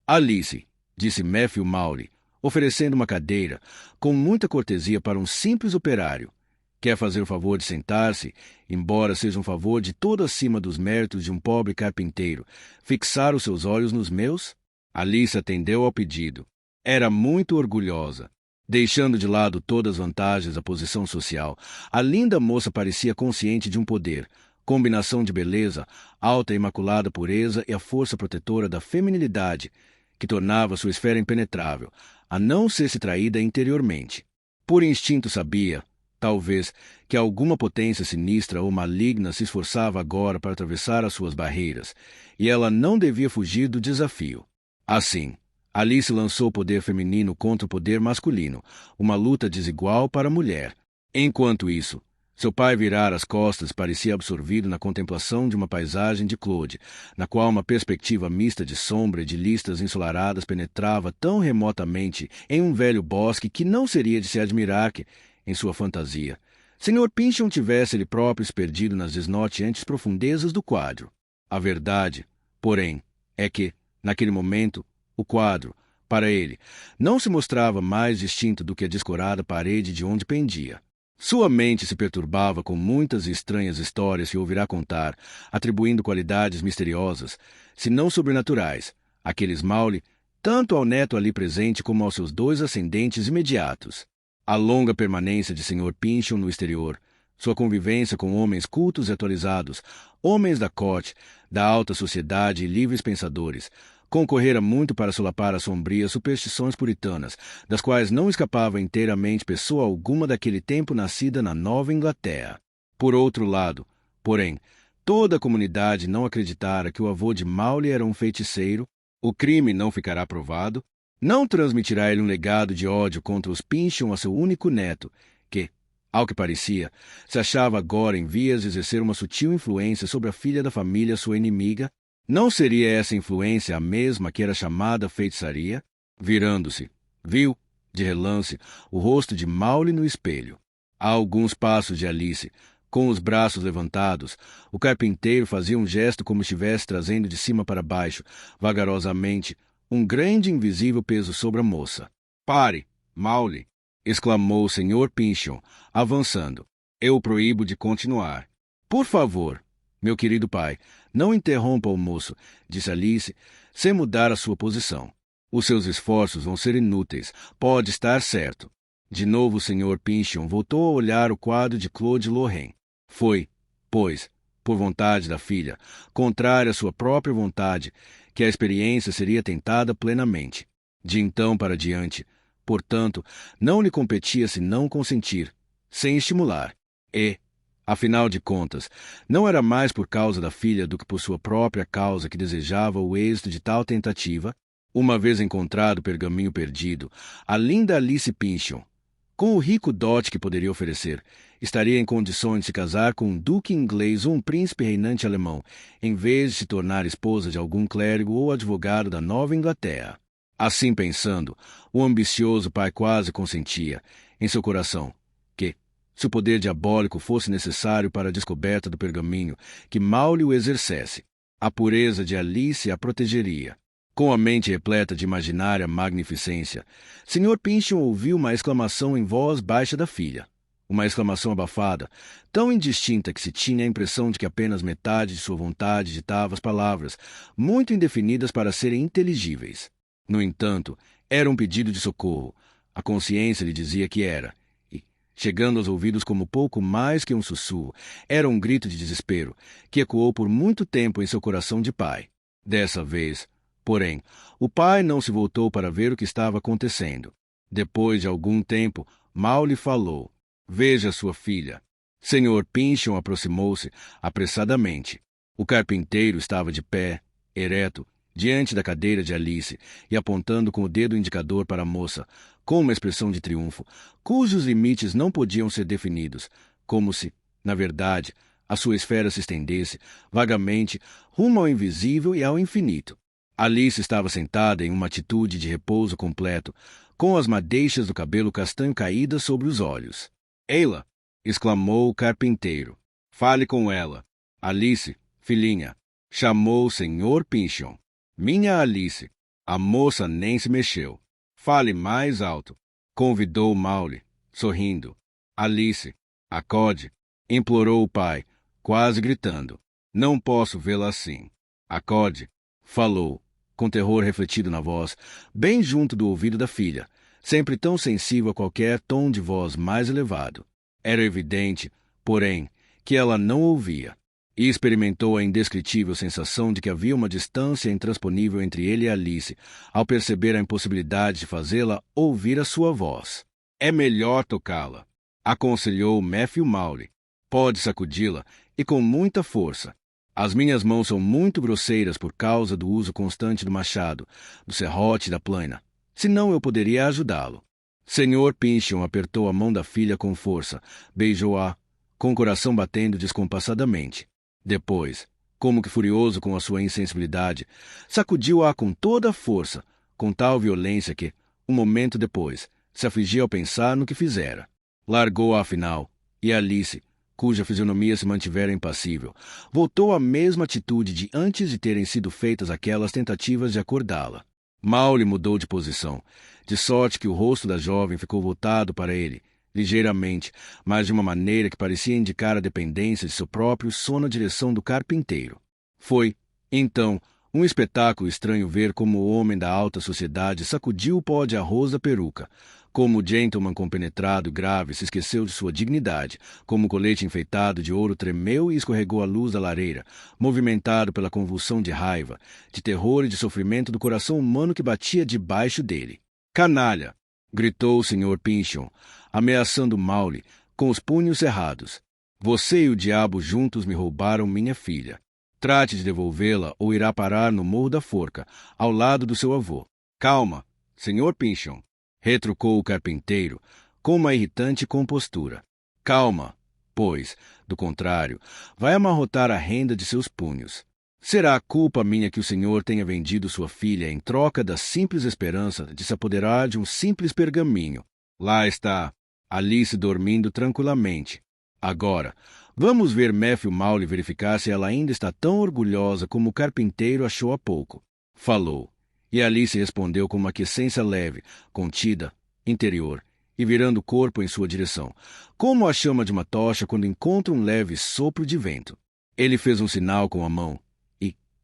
Alice, disse Matthew Mowley, oferecendo uma cadeira, com muita cortesia para um simples operário. Quer fazer o favor de sentar-se, embora seja um favor de todo acima dos méritos de um pobre carpinteiro, fixar os seus olhos nos meus? Alice atendeu ao pedido. Era muito orgulhosa. Deixando de lado todas as vantagens da posição social, a linda moça parecia consciente de um poder, combinação de beleza, alta e imaculada pureza e a força protetora da feminilidade, que tornava sua esfera impenetrável, a não ser-se traída interiormente. Por instinto sabia, talvez, que alguma potência sinistra ou maligna se esforçava agora para atravessar as suas barreiras, e ela não devia fugir do desafio. Assim, Alice lançou o poder feminino contra o poder masculino, uma luta desigual para a mulher. Enquanto isso, seu pai virar as costas parecia absorvido na contemplação de uma paisagem de Claude, na qual uma perspectiva mista de sombra e de listas ensolaradas penetrava tão remotamente em um velho bosque que não seria de se admirar que, em sua fantasia, Sr. Pynchon tivesse ele próprio se perdido nas desnorteantes profundezas do quadro. A verdade, porém, é que, naquele momento, o quadro, para ele, não se mostrava mais distinto do que a descorada parede de onde pendia. Sua mente se perturbava com muitas e estranhas histórias que ouvirá contar, atribuindo qualidades misteriosas, se não sobrenaturais, àqueles Mowley, tanto ao neto ali presente como aos seus dois ascendentes imediatos. A longa permanência de Sr. Pynchon no exterior, sua convivência com homens cultos e atualizados, homens da corte, da alta sociedade e livres pensadores, concorrera muito para solapar as sombrias superstições puritanas, das quais não escapava inteiramente pessoa alguma daquele tempo nascida na Nova Inglaterra. Por outro lado, porém, toda a comunidade não acreditara que o avô de Mowley era um feiticeiro, o crime não ficará provado, não transmitirá ele um legado de ódio contra os Pynchon a seu único neto, que, ao que parecia, se achava agora em vias de exercer uma sutil influência sobre a filha da família sua inimiga. Não seria essa influência a mesma que era chamada feitiçaria? Virando-se, viu, de relance, o rosto de Mowley no espelho. A alguns passos de Alice, com os braços levantados, o carpinteiro fazia um gesto como estivesse trazendo de cima para baixo, vagarosamente, um grande e invisível peso sobre a moça. "Pare, Mowley!" exclamou o Sr. Pynchon, avançando. "Eu o proíbo de continuar." "Por favor, meu querido pai, não interrompa o moço", disse Alice, sem mudar a sua posição. "Os seus esforços vão ser inúteis, pode estar certo." De novo o Sr. Pynchon voltou a olhar o quadro de Claude Lorrain. Foi, pois, por vontade da filha, contrária à sua própria vontade, que a experiência seria tentada plenamente. De então para diante, portanto, não lhe competia senão consentir, sem estimular. E, afinal de contas, não era mais por causa da filha do que por sua própria causa que desejava o êxito de tal tentativa. Uma vez encontrado o pergaminho perdido, a linda Alice Pynchon, com o rico dote que poderia oferecer, estaria em condições de se casar com um duque inglês ou um príncipe reinante alemão, em vez de se tornar esposa de algum clérigo ou advogado da Nova Inglaterra. Assim pensando, o ambicioso pai quase consentia, em seu coração, que, se o poder diabólico fosse necessário para a descoberta do pergaminho, que Maury o exercesse, a pureza de Alice a protegeria. Com a mente repleta de imaginária magnificência, Sr. Pynchon ouviu uma exclamação em voz baixa da filha. Uma exclamação abafada, tão indistinta que se tinha a impressão de que apenas metade de sua vontade ditava as palavras, muito indefinidas para serem inteligíveis. No entanto, era um pedido de socorro. A consciência lhe dizia que era, e, chegando aos ouvidos como pouco mais que um sussurro, era um grito de desespero, que ecoou por muito tempo em seu coração de pai. Dessa vez, porém, o pai não se voltou para ver o que estava acontecendo. Depois de algum tempo, Maury falou. Veja sua filha. Sr. Pynchon aproximou-se apressadamente. O carpinteiro estava de pé, ereto, diante da cadeira de Alice e apontando com o dedo indicador para a moça, com uma expressão de triunfo, cujos limites não podiam ser definidos, como se, na verdade, a sua esfera se estendesse, vagamente, rumo ao invisível e ao infinito. Alice estava sentada em uma atitude de repouso completo, com as madeixas do cabelo castanho caídas sobre os olhos. Eila! Exclamou o carpinteiro. Fale com ela. Alice, filhinha, chamou o Sr. Pynchon. Minha Alice. A moça nem se mexeu. Fale mais alto. Convidou Maury, sorrindo. Alice, acode, implorou o pai, quase gritando. Não posso vê-la assim. Acode. Falou, com terror refletido na voz, bem junto do ouvido da filha, sempre tão sensível a qualquer tom de voz mais elevado. Era evidente, porém, que ela não ouvia, e experimentou a indescritível sensação de que havia uma distância intransponível entre ele e Alice, ao perceber a impossibilidade de fazê-la ouvir a sua voz. É melhor tocá-la, aconselhou Matthew Maury. Pode sacudi-la, e com muita força. As minhas mãos são muito grosseiras por causa do uso constante do machado, do serrote e da plaina. Senão eu poderia ajudá-lo. Sr. Pynchon apertou a mão da filha com força, beijou-a, com o coração batendo descompassadamente. Depois, como que furioso com a sua insensibilidade, sacudiu-a com toda a força, com tal violência que, um momento depois, se afligia ao pensar no que fizera. Largou-a afinal, e Alice, cuja fisionomia se mantivera impassível, voltou à mesma atitude de antes de terem sido feitas aquelas tentativas de acordá-la. Maury mudou de posição, de sorte que o rosto da jovem ficou voltado para ele, ligeiramente, mas de uma maneira que parecia indicar a dependência de seu próprio sono na direção do carpinteiro. Foi, então, um espetáculo estranho ver como o homem da alta sociedade sacudiu o pó de arroz da peruca, como o gentleman compenetrado e grave se esqueceu de sua dignidade, como o colete enfeitado de ouro tremeu e escorregou à luz da lareira, movimentado pela convulsão de raiva, de terror e de sofrimento do coração humano que batia debaixo dele. Canalha! Gritou o Sr. Pynchon, ameaçando Maury, com os punhos cerrados. Você e o diabo juntos me roubaram minha filha. Trate de devolvê-la ou irá parar no Morro da Forca, ao lado do seu avô. Calma, Sr. Pynchon, retrucou o carpinteiro, com uma irritante compostura. Calma, pois, do contrário, vai amarrotar a renda de seus punhos. Será culpa minha que o senhor tenha vendido sua filha em troca da simples esperança de se apoderar de um simples pergaminho. Lá está, Alice dormindo tranquilamente. Agora, vamos ver Matthew Maury verificar se ela ainda está tão orgulhosa como o carpinteiro achou há pouco. Falou, e Alice respondeu com uma aquiescência leve, contida, interior, e virando o corpo em sua direção, como a chama de uma tocha quando encontra um leve sopro de vento. Ele fez um sinal com a mão,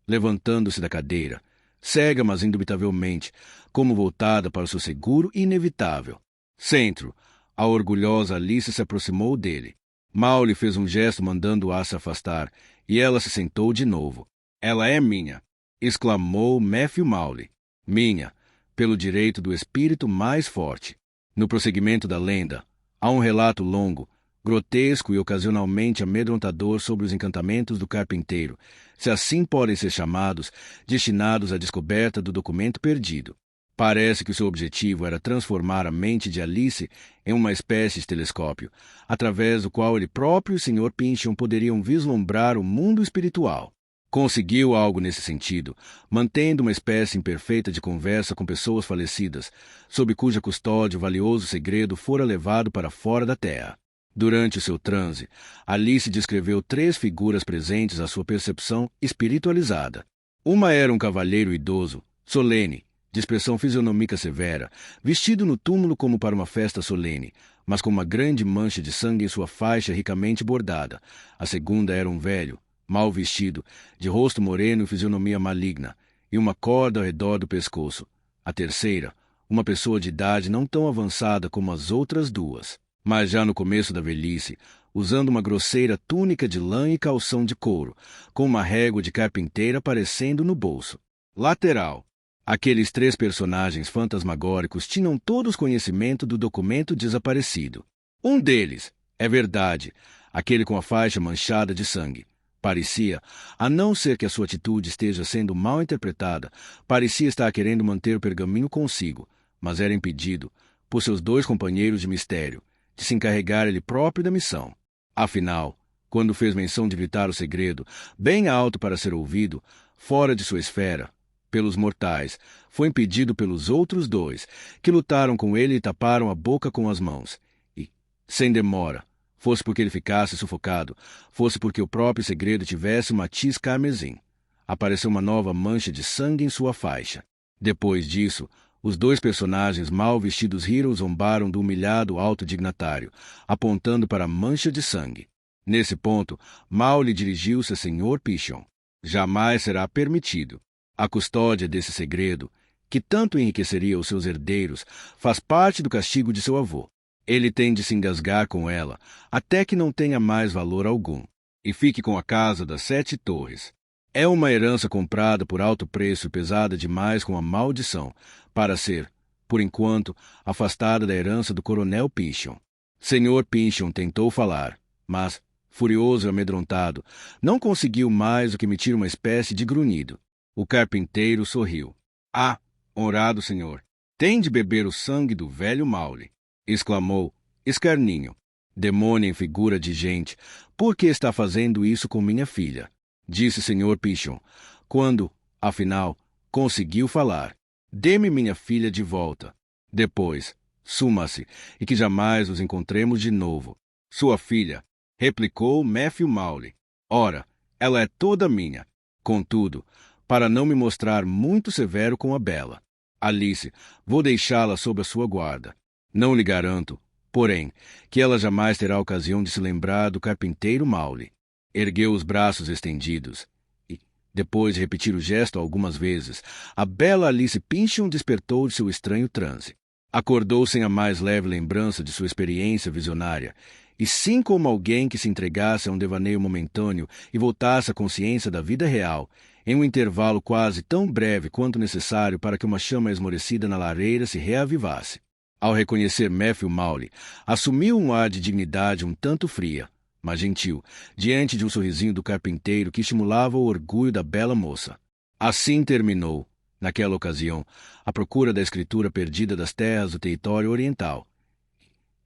levantando-se da cadeira, cega, mas indubitavelmente, como voltada para o seu seguro e inevitável centro, A orgulhosa Alice se aproximou dele. Maury fez um gesto mandando-a se afastar, e ela se sentou de novo. Ela é minha, exclamou Matthew Maury. Minha, pelo direito do espírito mais forte. No prosseguimento da lenda, há um relato longo, grotesco e ocasionalmente amedrontador sobre os encantamentos do carpinteiro, se assim podem ser chamados, destinados à descoberta do documento perdido. Parece que o seu objetivo era transformar a mente de Alice em uma espécie de telescópio, através do qual ele próprio e o Sr. Pynchon poderiam vislumbrar o mundo espiritual. Conseguiu algo nesse sentido, mantendo uma espécie imperfeita de conversa com pessoas falecidas, sob cuja custódia o valioso segredo fora levado para fora da terra. Durante o seu transe, Alice descreveu 3 figuras presentes à sua percepção espiritualizada. Uma era um cavalheiro idoso, solene, de expressão fisionômica severa, vestido no túmulo como para uma festa solene, mas com uma grande mancha de sangue em sua faixa ricamente bordada. A segunda era um velho, mal vestido, de rosto moreno e fisionomia maligna, e uma corda ao redor do pescoço. A terceira, uma pessoa de idade não tão avançada como as outras 2, mas já no começo da velhice, usando uma grosseira túnica de lã e calção de couro, com uma régua de carpinteira aparecendo no bolso. Lateral. Aqueles 3 personagens fantasmagóricos tinham todos conhecimento do documento desaparecido. Um deles, é verdade, aquele com a faixa manchada de sangue. Parecia, a não ser que a sua atitude esteja sendo mal interpretada, parecia estar querendo manter o pergaminho consigo, mas era impedido, por seus 2 companheiros de mistério, de se encarregar ele próprio da missão. Afinal, quando fez menção de gritar o segredo, bem alto para ser ouvido, fora de sua esfera, pelos mortais, foi impedido pelos outros 2, que lutaram com ele e taparam a boca com as mãos. E, sem demora, fosse porque ele ficasse sufocado, fosse porque o próprio segredo tivesse um matiz carmesim, apareceu uma nova mancha de sangue em sua faixa. Depois disso, os 2 personagens mal vestidos riram e zombaram do humilhado alto dignatário, apontando para a mancha de sangue. Nesse ponto, Maury dirigiu-se a Sr. Pynchon. Jamais será permitido. A custódia desse segredo, que tanto enriqueceria os seus herdeiros, faz parte do castigo de seu avô. Ele tem de se engasgar com ela, até que não tenha mais valor algum, e fique com a casa das 7 torres. É uma herança comprada por alto preço e pesada demais com a maldição, para ser, por enquanto, afastada da herança do coronel Pynchon. Sr. Pynchon tentou falar, mas, furioso e amedrontado, não conseguiu mais do que emitir uma espécie de grunhido. O carpinteiro sorriu. Ah, honrado senhor, tem de beber o sangue do velho Maury, exclamou, escarninho. Demônio em figura de gente, por que está fazendo isso com minha filha? Disse Sr. Pynchon, quando, afinal, conseguiu falar. Dê-me minha filha de volta. Depois, suma-se, e que jamais nos encontremos de novo. Sua filha, replicou Matthew Maury. Ora, ela é toda minha. Contudo, para não me mostrar muito severo com a bela Alice, vou deixá-la sob a sua guarda. Não lhe garanto, porém, que ela jamais terá ocasião de se lembrar do carpinteiro Maury. Ergueu os braços estendidos e, depois de repetir o gesto algumas vezes, a bela Alice Pynchon despertou de seu estranho transe. Acordou sem a mais leve lembrança de sua experiência visionária, e sim como alguém que se entregasse a um devaneio momentâneo e voltasse à consciência da vida real, em um intervalo quase tão breve quanto necessário para que uma chama esmorecida na lareira se reavivasse. Ao reconhecer Matthew Maury, assumiu um ar de dignidade um tanto fria, mas gentil, diante de um sorrisinho do carpinteiro que estimulava o orgulho da bela moça. Assim terminou, naquela ocasião, a procura da escritura perdida das terras do território oriental.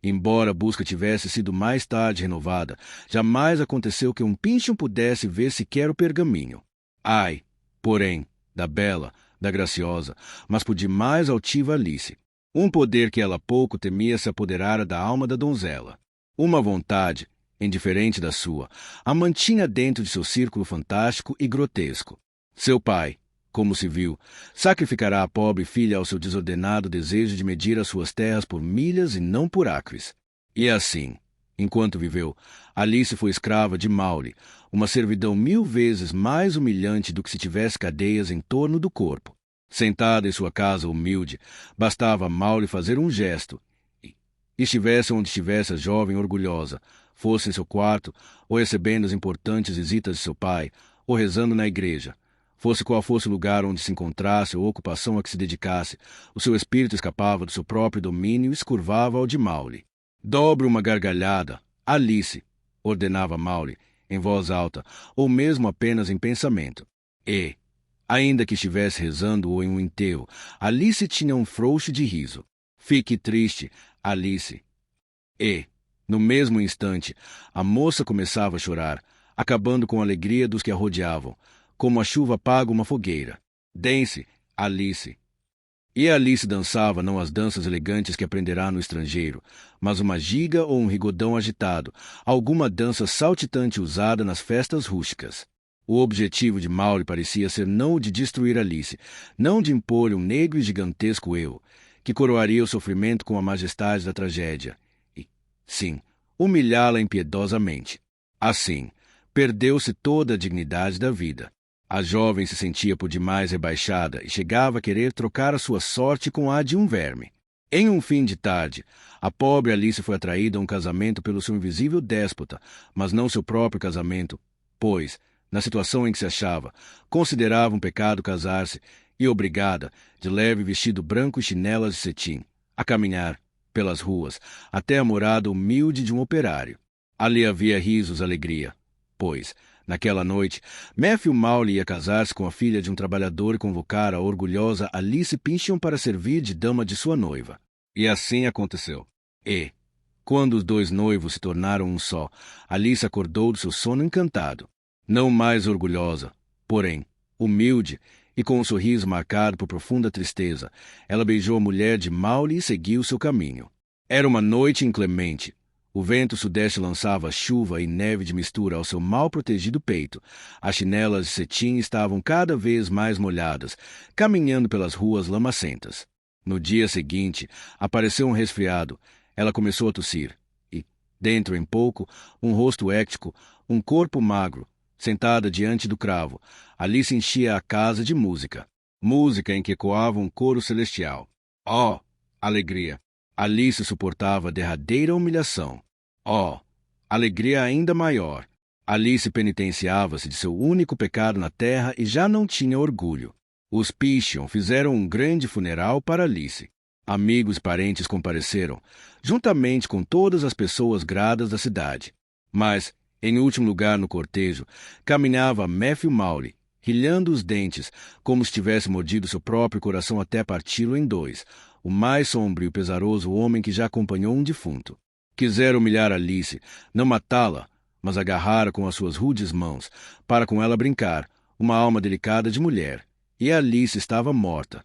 Embora a busca tivesse sido mais tarde renovada, jamais aconteceu que um Pynchon pudesse ver sequer o pergaminho. Ai, porém, da bela, da graciosa, mas por demais altiva Alice. Um poder que ela pouco temia se apoderara da alma da donzela. Uma vontade, indiferente da sua, a mantinha dentro de seu círculo fantástico e grotesco. Seu pai, como se viu, sacrificará a pobre filha ao seu desordenado desejo de medir as suas terras por milhas e não por acres. E assim, enquanto viveu, Alice foi escrava de Maury, uma servidão 1000 vezes mais humilhante do que se tivesse cadeias em torno do corpo. Sentada em sua casa humilde, bastava a Maury fazer um gesto, e Estivesse onde estivesse a jovem orgulhosa, fosse em seu quarto, ou recebendo as importantes visitas de seu pai, ou rezando na igreja, fosse qual fosse o lugar onde se encontrasse ou ocupação a que se dedicasse, o seu espírito escapava do seu próprio domínio e se curvava ao de Maury. Dobre uma gargalhada, Alice, ordenava Maury, em voz alta, ou mesmo apenas em pensamento. E, ainda que estivesse rezando ou em um enterro, Alice tinha um frouxo de riso. Fique triste, Alice. E, no mesmo instante, a moça começava a chorar, acabando com a alegria dos que a rodeavam, como a chuva apaga uma fogueira. Dance, Alice. E Alice dançava não as danças elegantes que aprenderá no estrangeiro, mas uma giga ou um rigodão agitado, alguma dança saltitante usada nas festas rústicas. O objetivo de Maury parecia ser não o de destruir Alice, não de impor um negro e gigantesco eu, que coroaria o sofrimento com a majestade da tragédia, e, sim, humilhá-la impiedosamente. Assim, perdeu-se toda a dignidade da vida. A jovem se sentia por demais rebaixada e chegava a querer trocar a sua sorte com a de um verme. Em um fim de tarde, a pobre Alice foi atraída a um casamento pelo seu invisível déspota, mas não seu próprio casamento, pois, na situação em que se achava, considerava um pecado casar-se e obrigada, de leve vestido branco e chinelas de cetim, a caminhar, pelas ruas, até a morada humilde de um operário. Ali havia risos, alegria, pois, naquela noite, Matthew Maury ia casar-se com a filha de um trabalhador e convocar a orgulhosa Alice Pynchon para servir de dama de sua noiva. E assim aconteceu. E, quando os dois noivos se tornaram um só, Alice acordou do seu sono encantado. Não mais orgulhosa, porém, humilde e com um sorriso marcado por profunda tristeza, ela beijou a mulher de Maury e seguiu seu caminho. Era uma noite inclemente. O vento sudeste lançava chuva e neve de mistura ao seu mal protegido peito. As chinelas de cetim estavam cada vez mais molhadas, caminhando pelas ruas lamacentas. No dia seguinte, apareceu um resfriado. Ela começou a tossir. E, dentro em pouco, um rosto éctico, um corpo magro, sentada diante do cravo, ali se enchia a casa de música. Música em que ecoava um coro celestial. Oh, alegria! Alice suportava a derradeira humilhação. Oh, alegria ainda maior! Alice penitenciava-se de seu único pecado na terra e já não tinha orgulho. Os Pynchon fizeram um grande funeral para Alice. Amigos e parentes compareceram, juntamente com todas as pessoas gradas da cidade. Mas, em último lugar no cortejo, caminhava Matthew Maury, rilhando os dentes, como se tivesse mordido seu próprio coração até parti-lo em dois, o mais sombrio e pesaroso homem que já acompanhou um defunto. Quisera humilhar Alice, não matá-la, mas agarrara com as suas rudes mãos, para com ela brincar, uma alma delicada de mulher, e Alice estava morta.